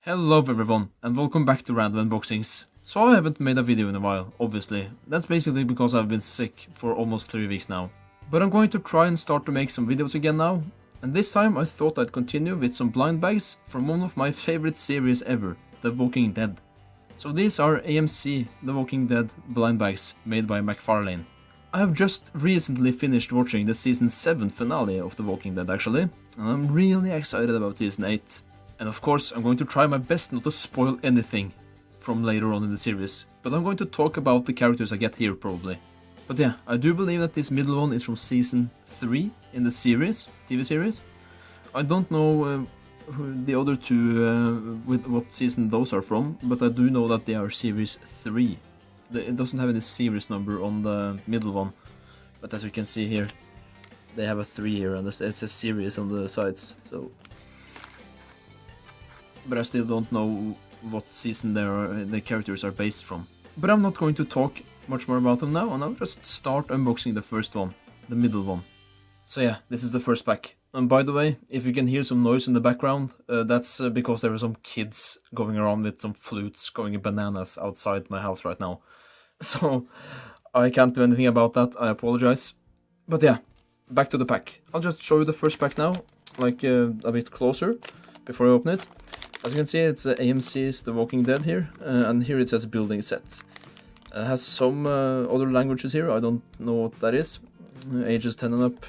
Hello everyone, and welcome back to Random Unboxings. So I haven't made a video in a while, obviously. That's basically because I've been sick for almost 3 weeks now. But I'm going to try and start to make some videos again now. And this time I thought I'd continue with some blind bags from one of my favorite series ever, The Walking Dead. So these are AMC The Walking Dead blind bags made by McFarlane. I have just recently finished watching the season 7 finale of The Walking Dead actually, and I'm really excited about season 8. And of course, I'm going to try my best not to spoil anything from later on in the series, but I'm going to talk about the characters I get here probably. But yeah, I do believe that this middle one is from season 3 in the series, TV series. I don't know who the other two, with what season those are from, but I do know that they are series 3. It doesn't have any series number on the middle one, but as you can see here, they have a 3 here and it says series on the sides, so... But I still don't know what season the characters are based from. But I'm not going to talk much more about them now, and I'll just start unboxing the first one, the middle one. So yeah, this is the first pack. And by the way, if you can hear some noise in the background, that's because there are some kids going around with some flutes going bananas outside my house right now. So I can't do anything about that, I apologize. But yeah, back to the pack. I'll just show you the first pack now, like a bit closer, before I open it. As you can see, it's AMC's The Walking Dead here, and here it says building set. It has some other languages here, I don't know what that is. Ages 10 and up.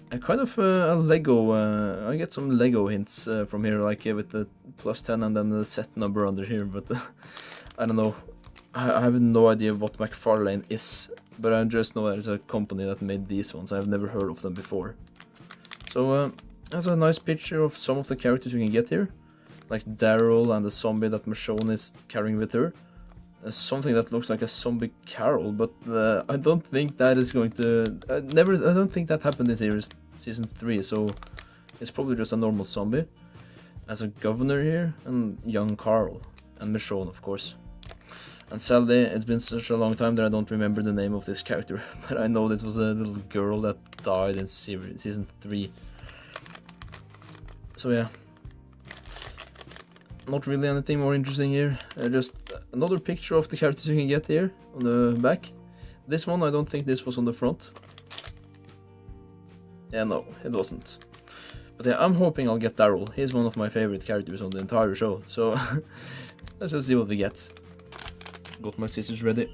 A kind of a Lego, I get some Lego hints from here, like with the +10 and then the set number under here, but I don't know. I have no idea what McFarlane is, but I just know that it's a company that made these ones. I've never heard of them before. So, that's a nice picture of some of the characters you can get here, like Daryl and the zombie that Michonne is carrying with her. Something that looks like a zombie Carol, but I don't think that is going to... I don't think that happened in season 3, so it's probably just a normal zombie. As a governor here, and young Carl, and Michonne of course. And sadly, it's been such a long time that I don't remember the name of this character, but I know this was a little girl that died in season 3. So yeah, not really anything more interesting here, just another picture of the characters you can get here on the back. This one, I don't think this was on the front. Yeah, no, it wasn't. But yeah, I'm hoping I'll get Daryl. He's one of my favorite characters on the entire show, so let's just see what we get. Got my scissors ready.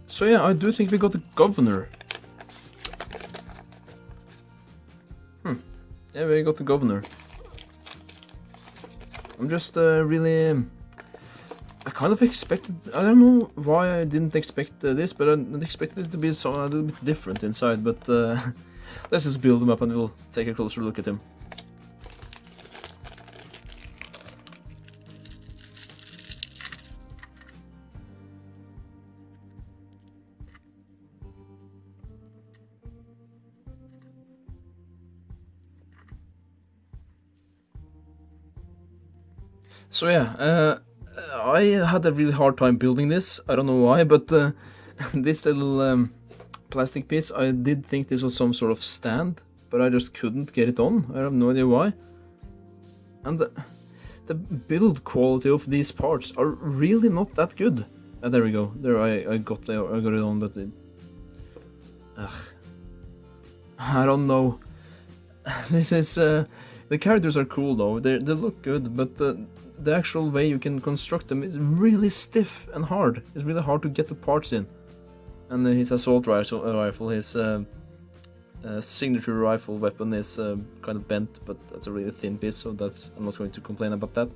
So yeah, I do think we got the governor. Yeah, we got the governor. I'm just really... I kind of expected... I don't know why I didn't expect this, but I expected it to be a little bit different inside, but let's just build him up and we'll take a closer look at him. So yeah, I had a really hard time building this. I don't know why, but this little plastic piece, I did think this was some sort of stand, but I just couldn't get it on. I have no idea why. And the build quality of these parts are really not that good. There we go. There I got it on, but I don't know. This is the characters are cool though. They look good, but the actual way you can construct them is really stiff and hard. It's really hard to get the parts in. And his assault rifle, his signature rifle weapon is kind of bent, but that's a really thin piece, so I'm not going to complain about that.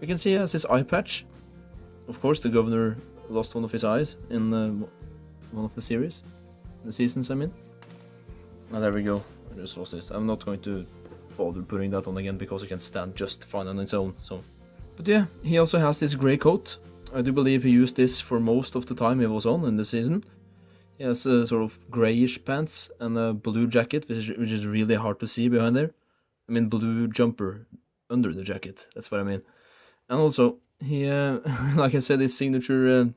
You can see he has his eye patch. Of course, the governor lost one of his eyes in one of the seasons I mean. Oh, there we go. I just lost this. I'm not going to bother putting that on again because it can stand just fine on its own, so... But yeah, he also has this grey coat. I do believe he used this for most of the time he was on in the season. He has a sort of greyish pants and a blue jacket, which is really hard to see behind there. I mean blue jumper under the jacket, that's what I mean. And also, he, like I said, his signature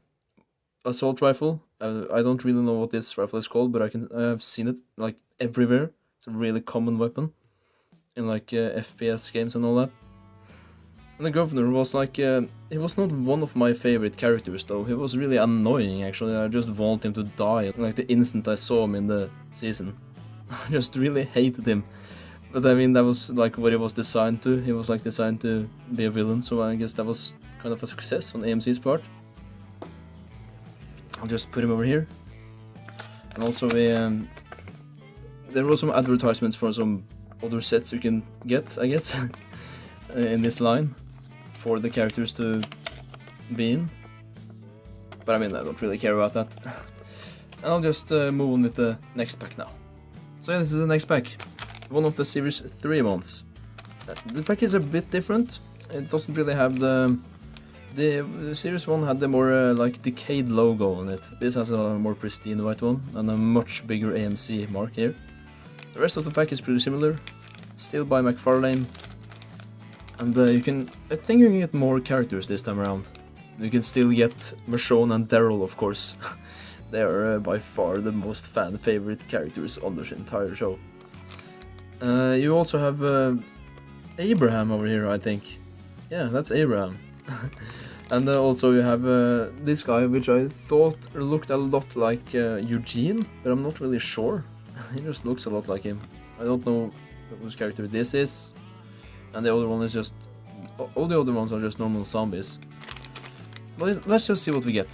assault rifle. I don't really know what this rifle is called, but I have seen it like everywhere. It's a really common weapon in like FPS games and all that. And the governor was like, he was not one of my favorite characters though. He was really annoying actually. I just wanted him to die like the instant I saw him in the season. I just really hated him. But I mean, that was like what he was designed to. He was like designed to be a villain, so I guess that was kind of a success on AMC's part. I'll just put him over here. And also there were some advertisements for some other sets you can get, I guess, in this line for the characters to be in. But I mean, I don't really care about that. I'll just move on with the next pack now. So yeah, this is the next pack. One of the Series 3 ones. The pack is a bit different. It doesn't really have the Series 1 had the more like decayed logo on it. This has a more pristine white one and a much bigger AMC mark here. The rest of the pack is pretty similar. Still by McFarlane. And you can, I think you can get more characters this time around. You can still get Michonne and Daryl, of course. They are by far the most fan favorite characters on the entire show. You also have Abraham over here, I think. Yeah, that's Abraham. And also you have this guy, which I thought looked a lot like N.Gin, but I'm not really sure. He just looks a lot like him. I don't know whose character this is. And the other one is just... all the other ones are just normal zombies. But let's just see what we get.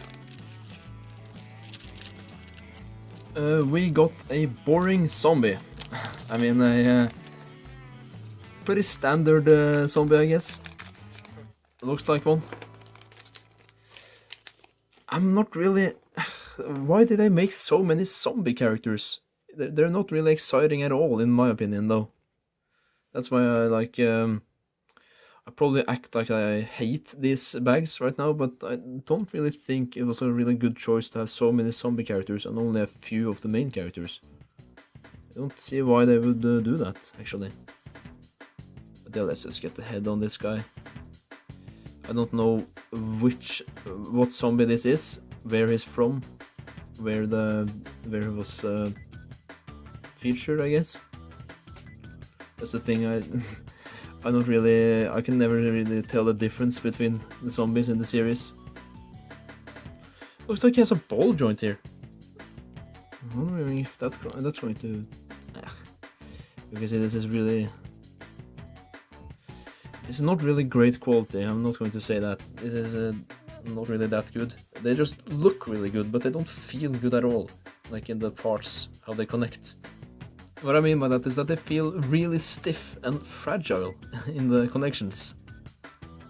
We got a boring zombie. I mean, a pretty standard zombie, I guess. Looks like one. I'm not really... Why did they make so many zombie characters? They're not really exciting at all, in my opinion, though. That's why I like... I probably act like I hate these bags right now, but I don't really think it was a really good choice to have so many zombie characters and only a few of the main characters. I don't see why they would do that, actually. But yeah, let's just get the head on this guy. I don't know what zombie this is, where he's from, where he was featured, I guess. That's the thing. I can never really tell the difference between the zombies in the series. Looks like he has a ball joint here. I'm wondering if that's going to... You can see this is really... It's not really great quality, I'm not going to say that. This is not really that good. They just look really good, but they don't feel good at all. Like in the parts, how they connect. What I mean by that is that they feel really stiff and fragile in the connections.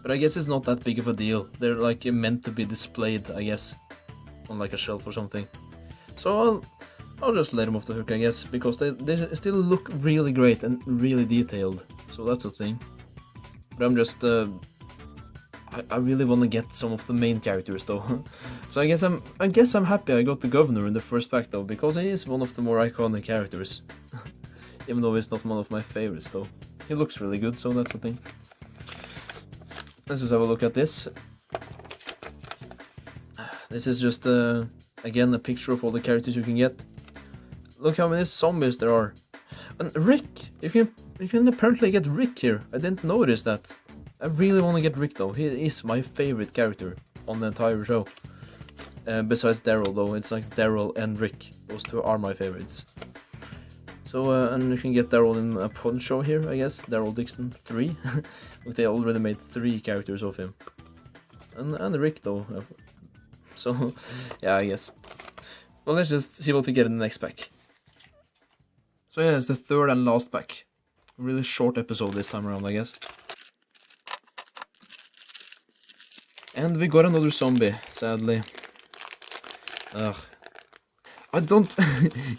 But I guess it's not that big of a deal. They're like meant to be displayed, I guess, on like a shelf or something. So I'll just let them off the hook, I guess, because they still look really great and really detailed. So that's a thing. But I'm just I really want to get some of the main characters though. So I guess I'm happy I got the governor in the first pack though, because he is one of the more iconic characters. Even though he's not one of my favorites though. He looks really good, so that's the thing. Let's just have a look at this. This is just again a picture of all the characters you can get. Look how many zombies there are. And Rick! You can apparently get Rick here. I didn't notice that. I really want to get Rick though. He is my favorite character on the entire show. Besides Daryl though, it's like Daryl and Rick. Those two are my favorites. So, and you can get Daryl in a poncho here, I guess. Daryl Dixon 3. But they already made 3 characters of him. And Rick though. So, yeah, I guess. Well, let's just see what we get in the next pack. So yeah, it's the third and last pack. A really short episode this time around, I guess. And we got another zombie, sadly. Ugh. I don't...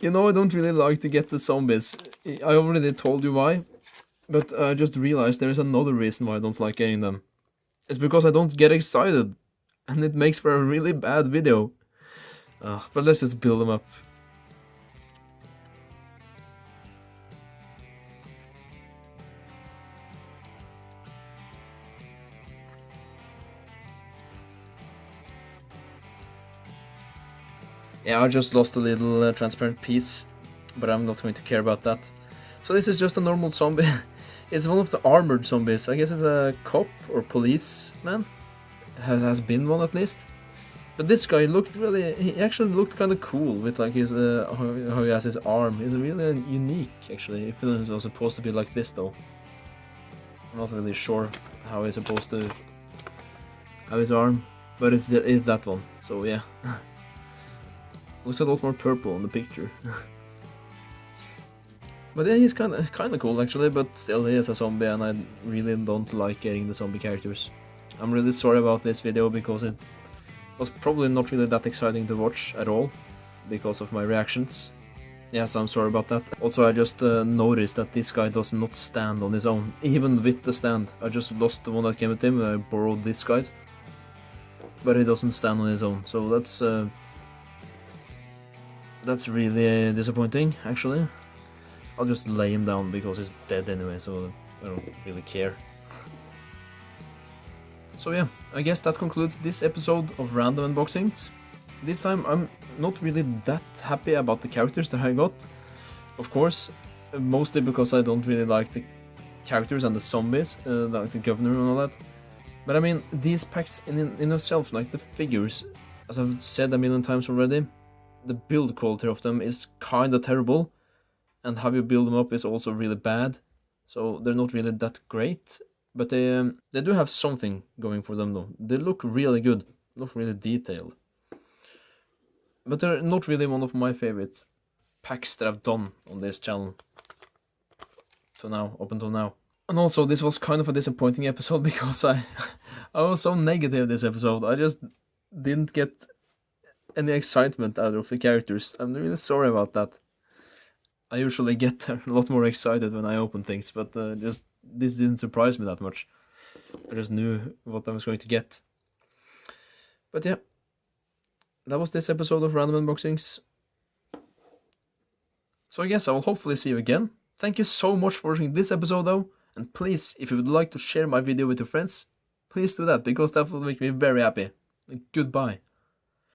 you know, I don't really like to get the zombies. I already told you why. But I just realized there is another reason why I don't like getting them. It's because I don't get excited. And it makes for a really bad video. But let's just build them up. Yeah, I just lost a little transparent piece, but I'm not going to care about that. So this is just a normal zombie. It's one of the armored zombies. I guess it's a cop or policeman. Has been one at least. But this guy looked really, he actually looked kind of cool with like his, how he has his arm. It's really unique actually. If it was supposed to be like this though. I'm not really sure how he's supposed to have his arm. But it's that one, so yeah. Looks a lot more purple in the picture. But yeah, he's kind of cool actually, but still he is a zombie and I really don't like getting the zombie characters. I'm really sorry about this video because it was probably not really that exciting to watch at all because of my reactions. Yes, I'm sorry about that. Also, I just noticed that this guy does not stand on his own, even with the stand. I just lost the one that came with him, I borrowed this guy's. But he doesn't stand on his own, so that's really disappointing, actually. I'll just lay him down because he's dead anyway, so I don't really care. So yeah, I guess that concludes this episode of Random Unboxings. This time I'm not really that happy about the characters that I got. Of course, mostly because I don't really like the characters and the zombies, like the governor and all that. But I mean, these packs in itself, like the figures, as I've said a million times already, the build quality of them is kinda terrible. And how you build them up is also really bad. So they're not really that great. But they do have something going for them though. They look really good, look really detailed. But they're not really one of my favorite packs that I've done on this channel. Up until now. And also this was kind of a disappointing episode because I was so negative this episode. I just didn't get any excitement out of the characters. I'm really sorry about that. I usually get a lot more excited when I open things, but this didn't surprise me that much. I just knew what I was going to get. But yeah, that was this episode of Random Unboxings. So I guess I will hopefully see you again. Thank you so much for watching this episode though, and please, if you would like to share my video with your friends, please do that, because that will make me very happy. Goodbye.